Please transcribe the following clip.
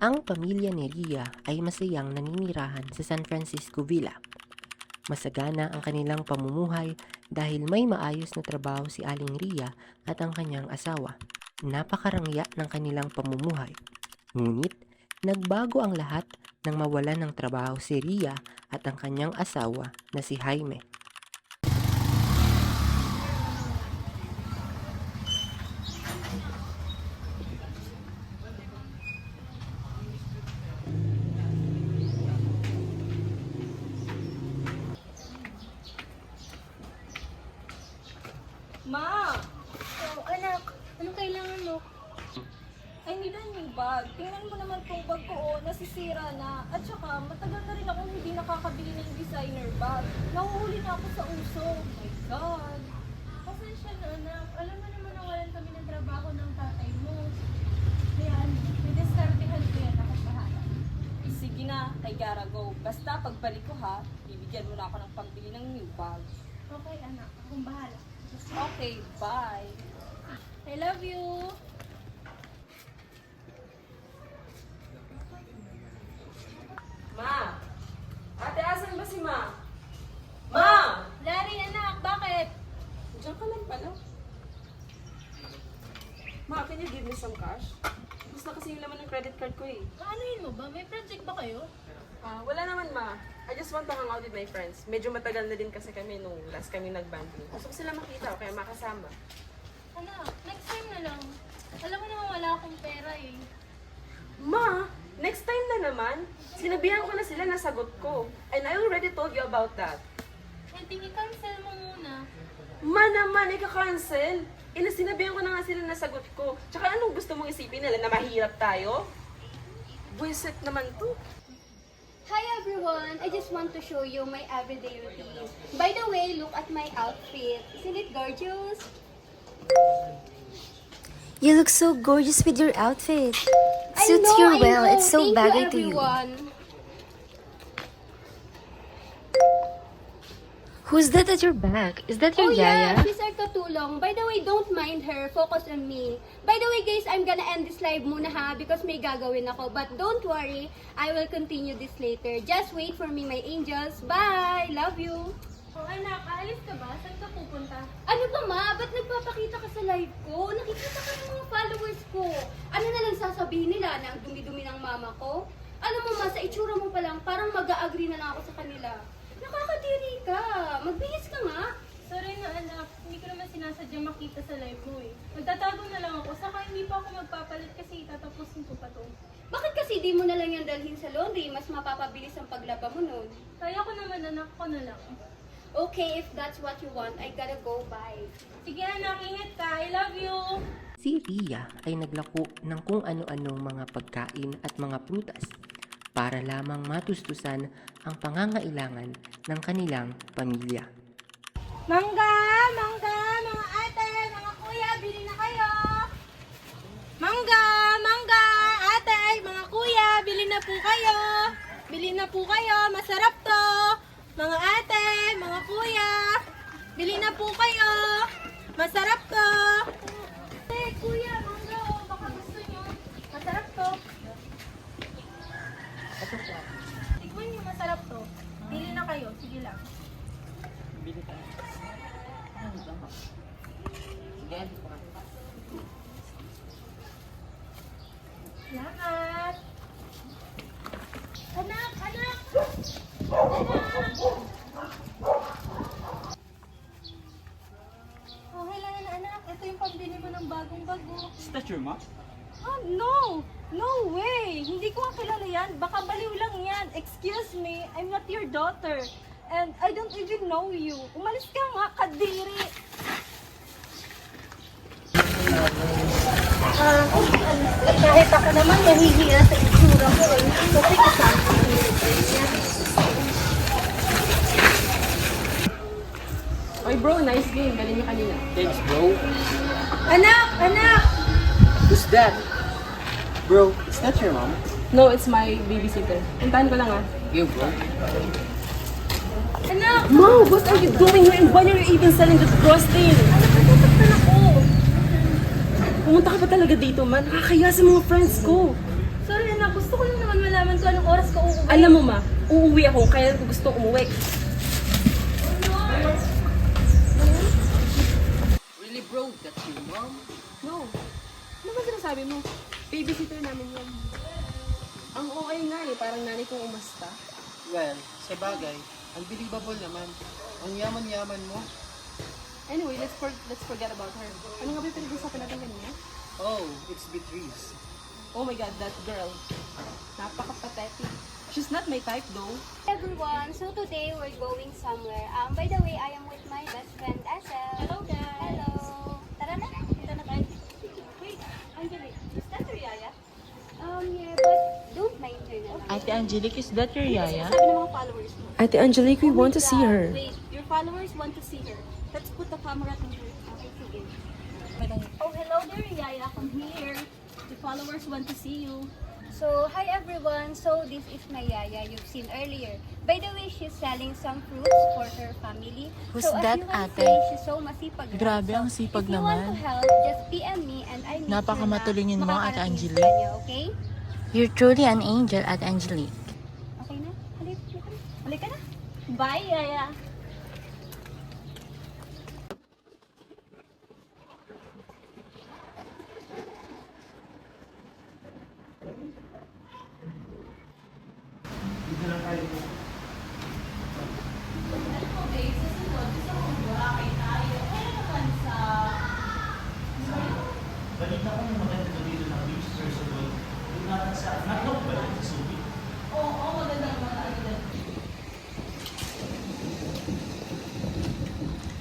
Ang pamilya ni Ria ay masayang naninirahan sa San Francisco Villa. Masagana ang kanilang pamumuhay dahil may maayos na trabaho si Aling Ria at ang kanyang asawa. Napakarangya ng kanilang pamumuhay. Ngunit, nagbago ang lahat nang mawalan ng trabaho si Ria at ang kanyang asawa na si Jaime. Ma! Oh, anak, anong kailangan mo? I need a new bag. Tingnan mo naman tong bag ko, oh, nasisira na. At saka, matagal na rin akong hindi nakakabili ng designer bag. Nahuhuli na ako sa uso. Oh my God. Pasensya na, anak. Alam mo naman na walan kami ng trabaho ng tatay mo. Ayan, may diskartehan ko yan. Ako bahala. Sige na, I gotta go. Basta pagbalik ko ha, bibigyan mo na ako ng pambili ng new bag. Okay, anak. Akong bahala. Okay, bye. I love you. Ma! Ate, asan ba si Ma? Ma! Larry, anak, bakit? Diyan ka lang pala. Ma, can you give me some cash? Gusto kasi yung laman ng credit card ko eh. Paanohin mo ba? May project ba kayo? Wala naman ma. I just want to hang out with my friends. Medyo matagal na din kasi kami nung last kami nag-banding. Gusto ko sila makita o kaya makasama. Anak, next time na lang. Alam mo naman wala akong pera eh. Ma, next time na naman. Sinabihan ko na sila na sagot ko. And I already told you about that. Eh, i-cancel mo muna. Ma naman, ika-cancel. Sinabihan ko na nga sila na sagot ko. Tsaka anong gusto mong isipin nila na mahirap tayo? Buisit naman to. Hi everyone! I just want to show you my everyday routine. By the way, look at my outfit. Isn't it gorgeous? You look so gorgeous with your outfit. I Suits know, you I well. know. It's so Thank baggy you, to you. everyone. Who's that at your back? Is that your Oh yeah, yaya? she's our katulong. By the way, don't mind her. Focus on me. By the way guys, I'm gonna end this live muna ha because may gagawin ako. But don't worry, I will continue this later. Just wait for me, my angels. Bye! Love you! Oh, anak, aalis ka ba? Saan ka pupunta? Ano ba ma? Ba't nagpapakita ka sa live ko? Nakikita ka ng mga followers ko. Ano na lang sasabihin nila na ang dumi-dumi ng mama ko? Alam mo ma, sa itsura mo pa lang, parang mag-a-agree na lang ako sa kanila. Nakakadiri ka. Magbihis ka nga. Sorry na anak, hindi ko naman sinasadya makita sa live mo eh. Magtatago na lang ako, saka hindi pa ako magpapalit kasi tatapusin ko pa to. Bakit kasi di mo na lang yung dalhin sa laundry? Mas mapapabilis ang paglaba mo nun. Kaya ko naman anak ko na lang. Okay, if that's what you want, I gotta go. Bye. Sige anak, ingat ka. I love you. Si Ria ay naglako ng kung ano-anong mga pagkain at mga prutas para lamang matustusan ang pangangailangan ng kanilang pamilya. Mangga! Mangga! Mga ate! Mga kuya! Bili na kayo! Mangga! Mangga! Ate! Mga kuya! Bili na po kayo! Bili na po kayo! Masarap to! Mga ate! Mga kuya! Bili na po kayo! Masarap to! Ate! Kuya! Mangga! Oh, baka gusto nyo! Masarap to! Tignan niyo, masarap to. Bili na kayo, sige lang. Salamat! Anak! Anak! Okay lang yan anak, ito yung pambili mo ng bagong bago. Is that your mom? Oh, no! No way! Hindi ko nga kilala yan. Baka baliw lang yan. Excuse me, I'm not your daughter. And I don't even know you. Umalis ka nga, kadiri! Kahit ako naman nahihiya sa itsura ko. Kasi kasama ko yung Oy bro, nice game. Galing niyo kanina. Thanks, bro. Anak! Anak! Who's that? Bro, is that your mom? No, it's my babysitter. Puntahan ko lang ah. You, bro. Anak! Mom, what are you doing here and why are you even selling the frosting? Ano ba tataktan ako? Pumunta ka pa talaga dito, man. Nakakaya sa mga friends ko. Sorry anak, ko anong oras ka uuwi. Alam mo ma, uuwi ako kaya ko gusto umuwi. Really, bro? That's your mom? No. Ano ba sinasabi mo? Babysitter namin yan. Ang okay nga eh, parang nanay kong umasta. Well, sa bagay, unbelievable naman. Ang yaman-yaman mo. Anyway, let's forget about her. Ano nga ba yung pinag-usapan natin kanina? Oh, it's Beatrice. Oh my god, that girl. Napaka-pathetic. She's not my type though. Everyone, so today we're going somewhere. By the way, I am with my best friend Asel. Hello, guys. Hello. Tara na. Dito na tayo. Wait, Angelique, is that your yaya? Yeah, but don't mind her na lang. Ate Angelique, is that your yaya? Sabi ng mga followers mo. Ate Angelique, we want to see her. Wait, your followers want to see her. Let's put the camera to her. Okay, sige. Oh, hello there, Yaya. Come here. The followers want to see you. So, hi everyone. So, this is my yaya you've seen earlier. By the way, she's selling some fruits for her family. Who's so, that, as you can ate? see, she's so masipag. lang. Grabe, So, ang sipag if you want to naman. help, just PM me and I make Napakamatulungin sure mo, na Ate makakarating sa Angelique. kanya, okay? You're truly an angel at Angelique. Okay na? Halika na. Halika na. Bye, Yaya.